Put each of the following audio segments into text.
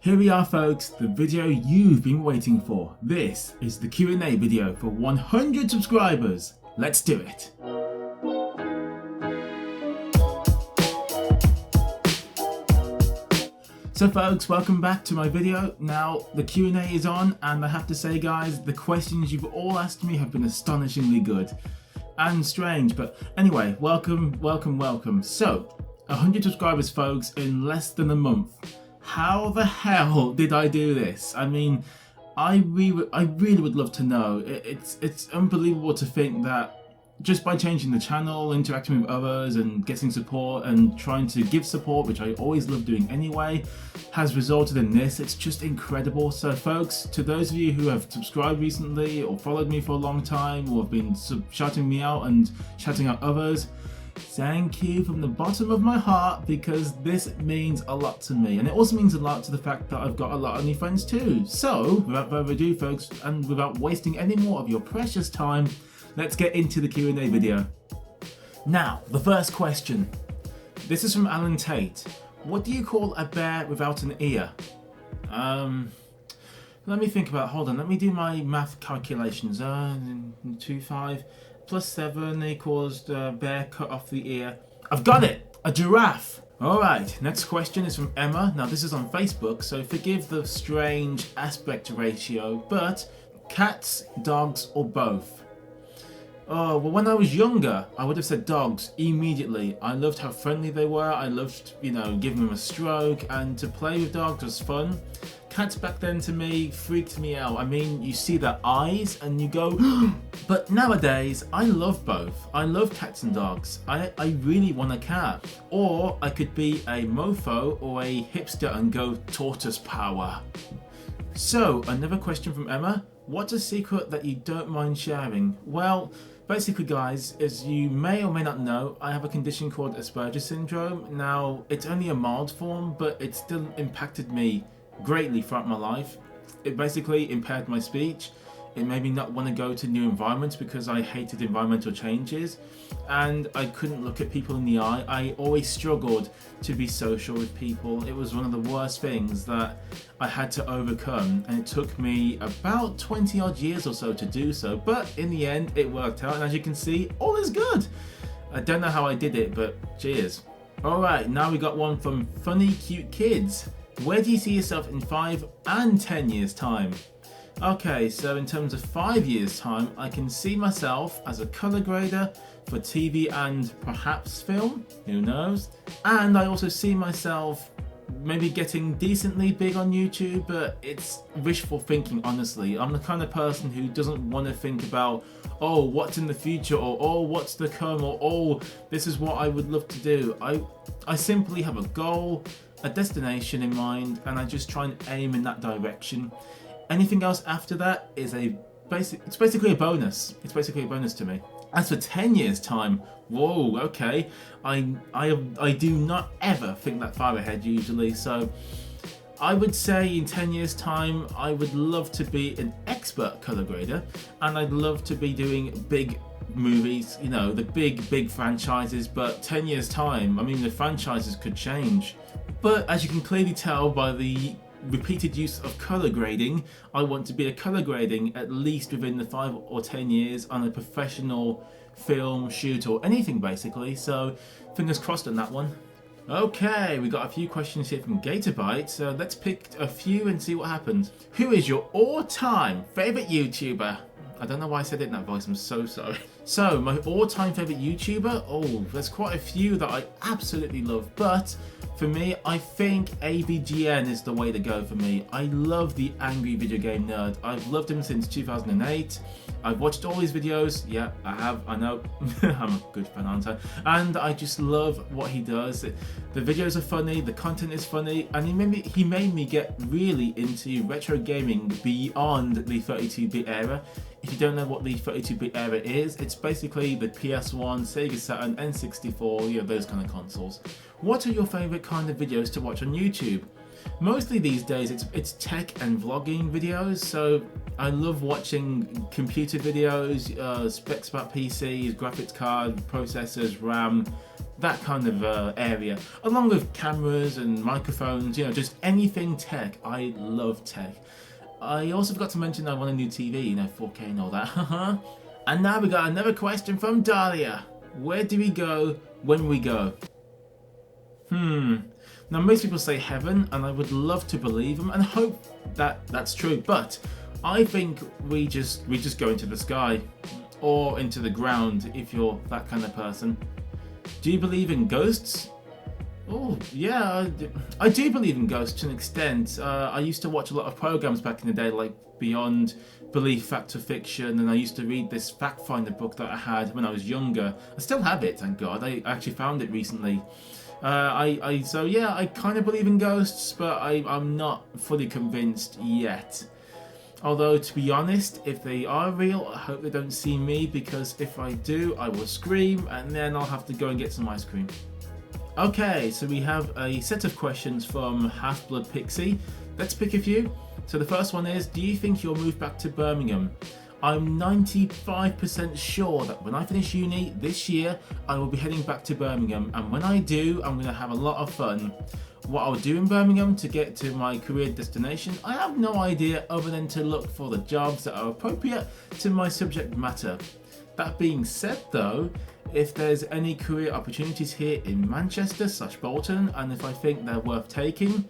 Here we are folks, the video you've been waiting for. This is the Q&A video for 100 subscribers. Let's do it. So folks, welcome back to my video. Now the Q&A is on, and I have to say guys, the questions you've all asked me have been astonishingly good and strange, but anyway, welcome. So 100 subscribers folks in less than a month. How the hell did I do this? I mean, I really would love to know. It's unbelievable to think that just by changing the channel, interacting with others and getting support and trying to give support, which I always love doing anyway, has resulted in this. It's just incredible. So folks, to those of you who have subscribed recently or followed me for a long time or have been shouting me out and shouting out others, thank you from the bottom of my heart, because this means a lot to me, and it also means a lot to the fact that I've got a lot of new friends too. So without further ado folks, and without wasting any more of your precious time, let's get into the Q&A video. Now, the first question. This is from Alan Tate. What do you call a bear without an ear? Let me think about it. Hold on, let me do my math calculations. 25 plus 7 equals the bear cut off the ear. I've got it! A giraffe! Alright, next question is from Emma. Now this is on Facebook, so forgive the strange aspect ratio, but cats, dogs, or both? Oh, well when I was younger, I would have said dogs immediately. I loved how friendly they were. I loved, giving them a stroke, and to play with dogs was fun. Cats back then to me freaked me out. I mean, you see their eyes and you go, but nowadays I love both. I love cats and dogs. I really want a cat. Or I could be a mofo or a hipster and go tortoise power. So, another question from Emma. What's a secret that you don't mind sharing? Well, basically guys, as you may or may not know, I have a condition called Asperger syndrome. Now, it's only a mild form, but it still impacted me greatly throughout my life. It basically impaired my speech. It made me not want to go to new environments because I hated environmental changes, and I couldn't look at people in the eye. I always struggled to be social with people. It was one of the worst things that I had to overcome, and it took me about 20 odd years or so to do so, but in the end it worked out, and as you can see, all is good. I don't know how I did it, but cheers. Alright, now we got one from Funny Cute Kids. Where do you see yourself in 5 and 10 years time? Okay, so in terms of 5 years time, I can see myself as a colour grader for TV and perhaps film, who knows? And I also see myself maybe getting decently big on YouTube, but it's wishful thinking, honestly. I'm the kind of person who doesn't want to think about, oh, what's in the future, or oh, what's to come, or oh, this is what I would love to do. I simply have a goal, a destination in mind, and I just try and aim in that direction. Anything else after that is it's basically a bonus. It's basically a bonus to me. As for 10 years time, whoa, okay. I do not ever think that far ahead usually, so I would say in 10 years time, I would love to be an expert colour grader, and I'd love to be doing big movies, the big franchises. But 10 years time, I mean, the franchises could change. But as you can clearly tell by the repeated use of colour grading, I want to be a colour grading at least within the 5 or 10 years on a professional film, shoot, or anything basically, so fingers crossed on that one. Okay, we got a few questions here from Gatorbite, so let's pick a few and see what happens. Who is your all-time favourite YouTuber? I don't know why I said it in that voice, I'm so sorry. So, my all-time favourite YouTuber? Oh, there's quite a few that I absolutely love, but for me, I think AVGN is the way to go for me. I love the angry video game nerd. I've loved him since 2008. I've watched all his videos. Yeah, I have, I know. I'm a good fan, aren't I? And I just love what he does. The videos are funny, the content is funny, and he made me get really into retro gaming beyond the 32-bit era. If you don't know what the 32-bit era is, it's basically the PS1, Sega Saturn, N64, those kind of consoles. What are your favourite kind of videos to watch on YouTube? Mostly these days it's tech and vlogging videos, so I love watching computer videos, specs about PCs, graphics card, processors, RAM, that kind of area, along with cameras and microphones, you know, just anything tech. I love tech. I also forgot to mention I want a new TV, you know, 4K and all that. And now we got another question from Dahlia. Where do we go when we go? Now most people say heaven, and I would love to believe them and hope that that's true, but I think we just go into the sky or into the ground if you're that kind of person. Do you believe in ghosts? Oh yeah, I do believe in ghosts to an extent. I used to watch a lot of programs back in the day, like Beyond Belief, Fact or Fiction, and I used to read this fact finder book that I had when I was younger. I still have it, thank God. I actually found it recently. So yeah, I kind of believe in ghosts, but I'm not fully convinced yet. Although, to be honest, if they are real, I hope they don't see me, because if I do, I will scream and then I'll have to go and get some ice cream. Okay, so we have a set of questions from Half-Blood Pixie. Let's pick a few. So the first one is, do you think you'll move back to Birmingham? I'm 95% sure that when I finish uni this year, I will be heading back to Birmingham, and when I do, I'm going to have a lot of fun. What I'll do in Birmingham to get to my career destination, I have no idea other than to look for the jobs that are appropriate to my subject matter. That being said though, if there's any career opportunities here in Manchester/Bolton, and if I think they're worth taking,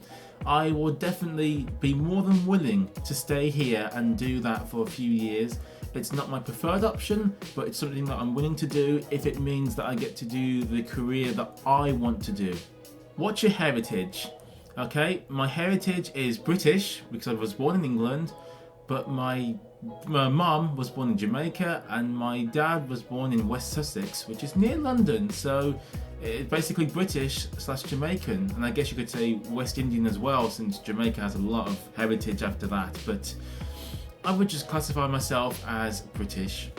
I will definitely be more than willing to stay here and do that for a few years. It's not my preferred option, but it's something that I'm willing to do if it means that I get to do the career that I want to do. What's your heritage? Okay, my heritage is British because I was born in England, but my mum was born in Jamaica and my dad was born in West Sussex, which is near London, so it's basically British/Jamaican, and I guess you could say West Indian as well, since Jamaica has a lot of heritage after that, but I would just classify myself as British.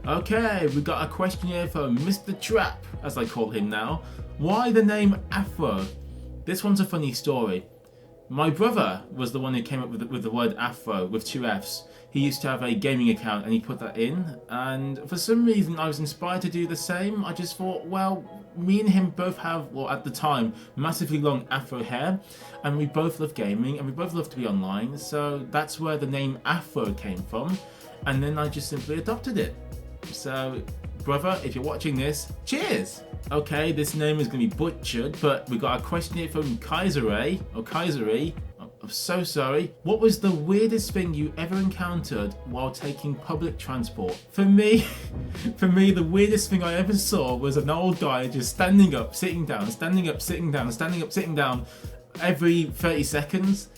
Okay, we got a question here from Mr. Trap, as I call him now. Why the name Afro? This one's a funny story. My brother was the one who came up with the word Afro with 2 Fs. He used to have a gaming account and he put that in, and for some reason I was inspired to do the same. I just thought, well, me and him both have, well at the time, massively long Afro hair, and we both love gaming and we both love to be online, so that's where the name Afro came from, and then I just simply adopted it. So, brother, if you're watching this, cheers! Okay, this name is going to be butchered, but we got a question here from Kaiseray. I'm so sorry. What was the weirdest thing you ever encountered while taking public transport? For me, the weirdest thing I ever saw was an old guy just standing up, sitting down, standing up, sitting down, standing up, sitting down every 30 seconds.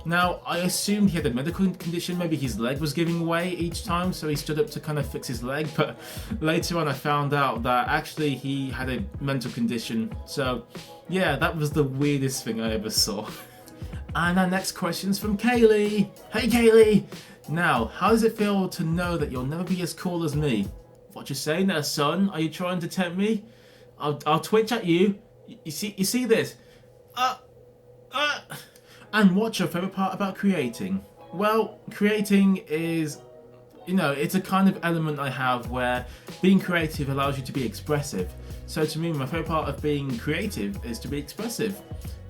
Now, I assumed he had a medical condition, maybe his leg was giving way each time, so he stood up to kind of fix his leg, but later on I found out that actually he had a mental condition. So yeah, that was the weirdest thing I ever saw. And our next question's from Kaylee. Hey Kaylee! Now, how does it feel to know that you'll never be as cool as me? What you saying there, son? Are you trying to tempt me? I'll twitch at you. You see this? And what's your favourite part about creating? Well, creating is, you know, it's a kind of element I have where being creative allows you to be expressive. So to me, my favourite part of being creative is to be expressive.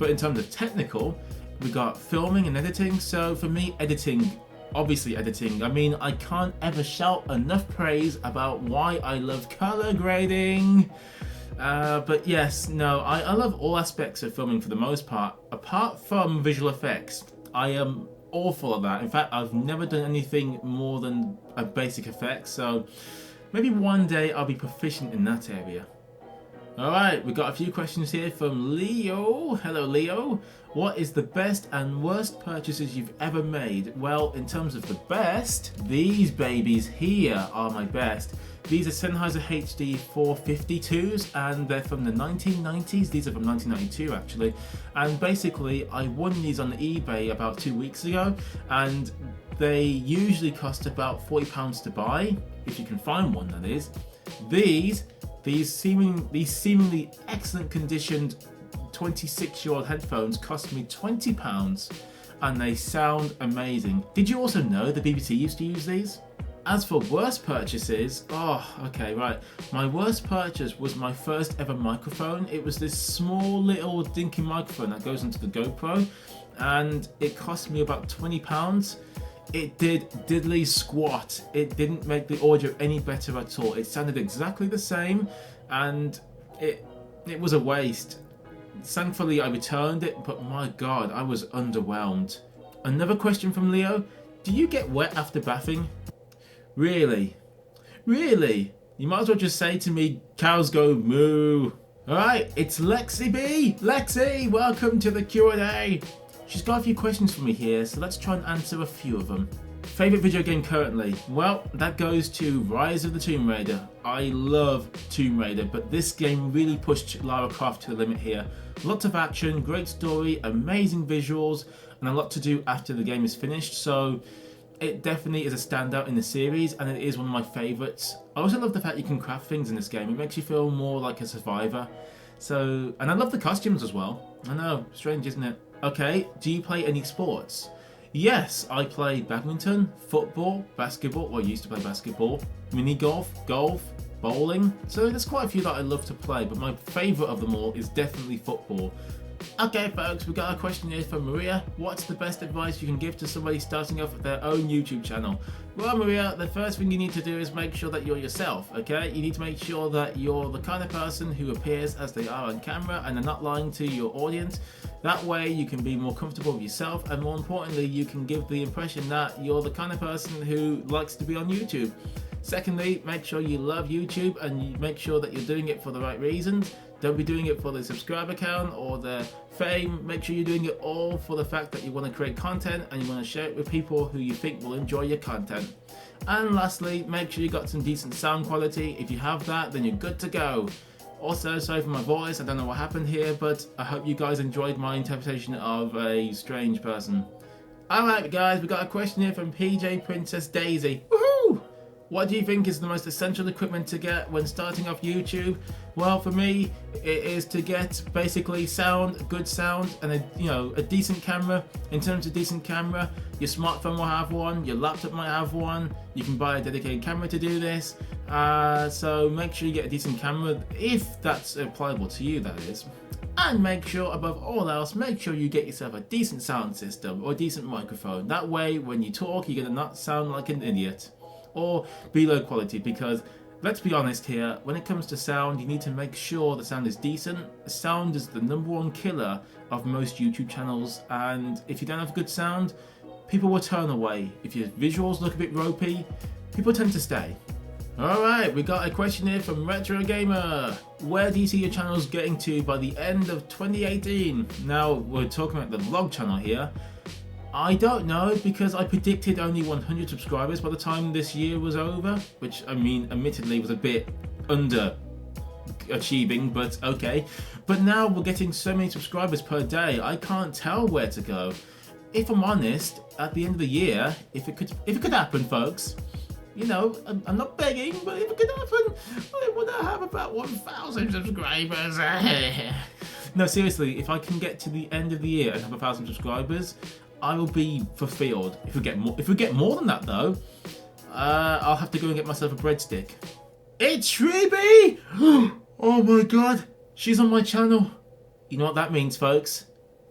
But in terms of technical, we got filming and editing. So for me, obviously editing. I mean, I can't ever shout enough praise about why I love colour grading. But yes, no, I love all aspects of filming for the most part, apart from visual effects. I am awful at that. In fact, I've never done anything more than a basic effect, so maybe one day I'll be proficient in that area. Alright, we got a few questions here from Leo. Hello Leo. What is the best and worst purchases you've ever made? Well, in terms of the best, these babies here are my best. These are Sennheiser HD 452s, and they're from the 1990s. These are from 1992 actually, and basically I won these on eBay about 2 weeks ago, and they usually cost about £40 to buy, if you can find one, that is. These seemingly excellent conditioned 26-year-old headphones cost me £20, and they sound amazing. Did you also know the BBC used to use these? As for worst purchases, oh, okay, right. My worst purchase was my first ever microphone. It was this small little dinky microphone that goes into the GoPro, and it cost me about £20. It did diddly squat. It didn't make the audio any better at all. It sounded exactly the same, and it was a waste. Thankfully, I returned it, but my God, I was underwhelmed. Another question from Leo. Do you get wet after bathing? Really? Really? You might as well just say to me, cows go moo. Alright, it's Lexi B. Lexi, welcome to the Q&A. She's got a few questions for me here, so let's try and answer a few of them. Favourite video game currently? Well, that goes to Rise of the Tomb Raider. I love Tomb Raider, but this game really pushed Lara Croft to the limit here. Lots of action, great story, amazing visuals, and a lot to do after the game is finished, so it definitely is a standout in the series, and it is one of my favourites. I also love the fact you can craft things in this game. It makes you feel more like a survivor. So, and I love the costumes as well. I know, strange, isn't it? Okay, do you play any sports? Yes, I play badminton, football, basketball, well I used to play basketball, mini golf, bowling. So there's quite a few that I love to play, but my favourite of them all is definitely football. Okay folks, we got a question here from Maria. What's the best advice you can give to somebody starting off with their own YouTube channel? Well Maria, the first thing you need to do is make sure that you're yourself, okay? You need to make sure that you're the kind of person who appears as they are on camera and they're not lying to your audience. That way you can be more comfortable with yourself, and more importantly you can give the impression that you're the kind of person who likes to be on YouTube. Secondly, make sure you love YouTube and you make sure that you're doing it for the right reasons. Don't be doing it for the subscriber count or the fame. Make sure you're doing it all for the fact that you want to create content and you want to share it with people who you think will enjoy your content. And lastly, make sure you got some decent sound quality. If you have that, then you're good to go. Also, sorry for my voice, I don't know what happened here, but I hope you guys enjoyed my interpretation of a strange person. Alright guys, we got a question here from PJ Princess Daisy. Woohoo! What do you think is the most essential equipment to get when starting off YouTube? Well, for me, it is to get basically sound, good sound, and a decent camera. In terms of decent camera, your smartphone will have one, your laptop might have one. You can buy a dedicated camera to do this. So make sure you get a decent camera, if that's applicable to you, that is. And make sure, above all else, make sure you get yourself a decent sound system or a decent microphone. That way, when you talk, you're gonna not sound like an idiot or be low quality, because let's be honest here, when it comes to sound, you need to make sure the sound is decent. Sound is the #1 killer of most YouTube channels, and if you don't have good sound, people will turn away. If your visuals look a bit ropey, people tend to stay. Alright, we got a question here from Retro Gamer. Where do you see your channels getting to by the end of 2018? Now, we're talking about the vlog channel here. I don't know, because I predicted only 100 subscribers by the time this year was over, which, I mean, admittedly was a bit underachieving, but okay. But now we're getting so many subscribers per day, I can't tell where to go. If I'm honest, at the end of the year, if it could happen, folks, you know, I'm not begging, but if it could happen, I want to have about 1,000 subscribers. No, seriously, if I can get to the end of the year and have 1,000 subscribers, I will be fulfilled. If we get more than that though, I'll have to go and get myself a breadstick. It's Shreeby! Oh my god, she's on my channel. You know what that means, folks?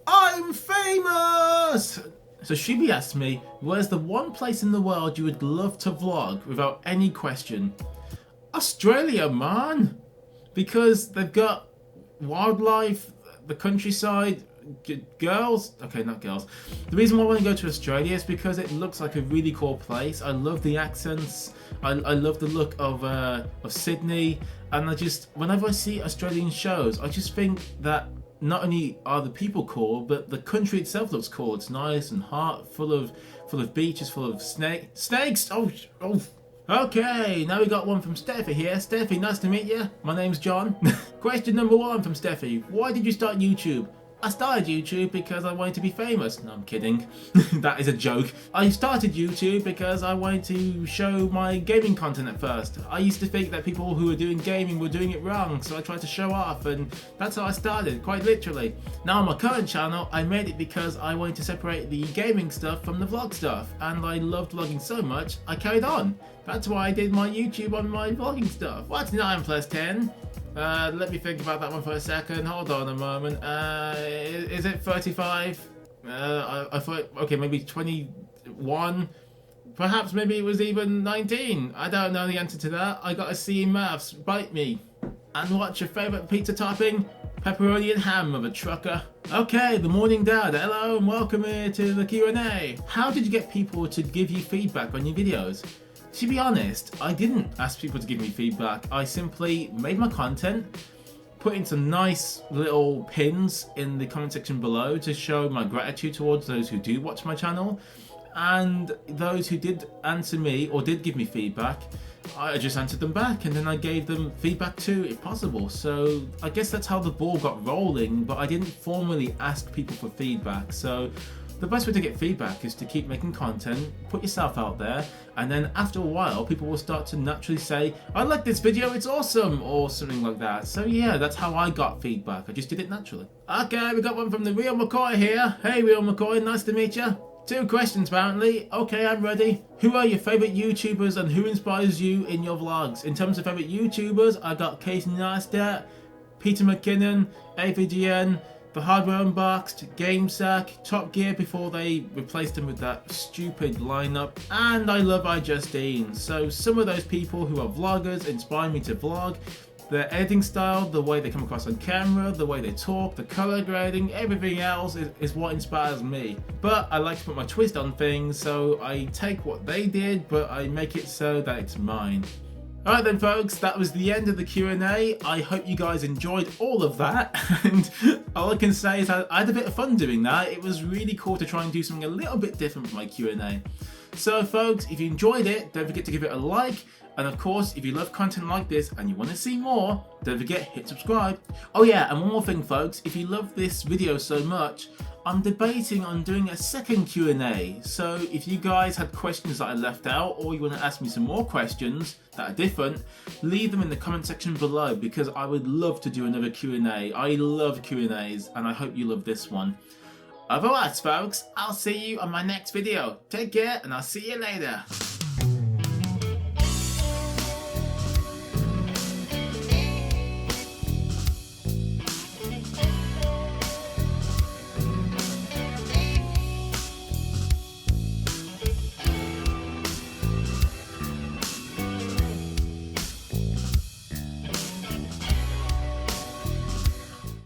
I'm famous! So Shreeby asked me, where's the one place in the world you would love to vlog without any question? Australia, man! Because they've got wildlife, the countryside, girls, okay, not girls. The reason why I want to go to Australia is because it looks like a really cool place. I love the accents. I love the look of Sydney, and whenever I see Australian shows, I just think that not only are the people cool, but the country itself looks cool. It's nice and hot, full of beaches, full of snakes. Oh. Okay, now we got one from Steffi here. Steffi, nice to meet you. My name's John. Question number 1 from Steffi. Why did you start YouTube? I started YouTube because I wanted to be famous. No, I'm kidding. That is a joke. I started YouTube because I wanted to show my gaming content at first. I used to think that people who were doing gaming were doing it wrong, so I tried to show off, and that's how I started, quite literally. Now on my current channel, I made it because I wanted to separate the gaming stuff from the vlog stuff, and I loved vlogging so much, I carried on. That's why I did my YouTube on my vlogging stuff. What's 9 plus 10? Let me think about that one for a second. Hold on a moment. Is it 35? I thought, okay, maybe 21. Perhaps maybe it was even 19. I don't know the answer to that. I got a C in maths. Bite me. And what's your favourite pizza topping? Pepperoni and ham of a trucker. Okay, the morning dad. Hello and welcome here to the Q&A. How did you get people to give you feedback on your videos? To be honest, I didn't ask people to give me feedback. I simply made my content, put in some nice little pins in the comment section below to show my gratitude towards those who do watch my channel, and those who did answer me or did give me feedback, I just answered them back, and then I gave them feedback too, if possible. So I guess that's how the ball got rolling, but I didn't formally ask people for feedback. So the best way to get feedback is to keep making content, put yourself out there, and then after a while people will start to naturally say, I like this video, it's awesome, or something like that. So yeah, that's how I got feedback. I just did it naturally. Okay, we got one from the Real McCoy here. Hey Real McCoy, nice to meet you. 2 questions apparently. Okay, I'm ready. Who are your favourite YouTubers and who inspires you in your vlogs? In terms of favourite YouTubers, I got Casey Neistat, Peter McKinnon, AVGN, The Hardware Unboxed, GameSack, Top Gear before they replaced them with that stupid lineup, and I love iJustine. So some of those people who are vloggers inspire me to vlog. Their editing style, the way they come across on camera, the way they talk, the colour grading, everything else is what inspires me. But I like to put my twist on things, so I take what they did, but I make it so that it's mine. Alright then folks, that was the end of the Q&A. I hope you guys enjoyed all of that, and all I can say is I had a bit of fun doing that. It was really cool to try and do something a little bit different for my Q&A. So folks, if you enjoyed it, don't forget to give it a like, and of course, if you love content like this and you want to see more, don't forget hit subscribe. Oh yeah, and one more thing folks, if you love this video so much, I'm debating on doing a second Q&A. So if you guys had questions that I left out, or you want to ask me some more questions that are different, leave them in the comment section below, because I would love to do another Q&A. I love Q&As, and I hope you love this one. Otherwise folks, I'll see you on my next video. Take care, and I'll see you later.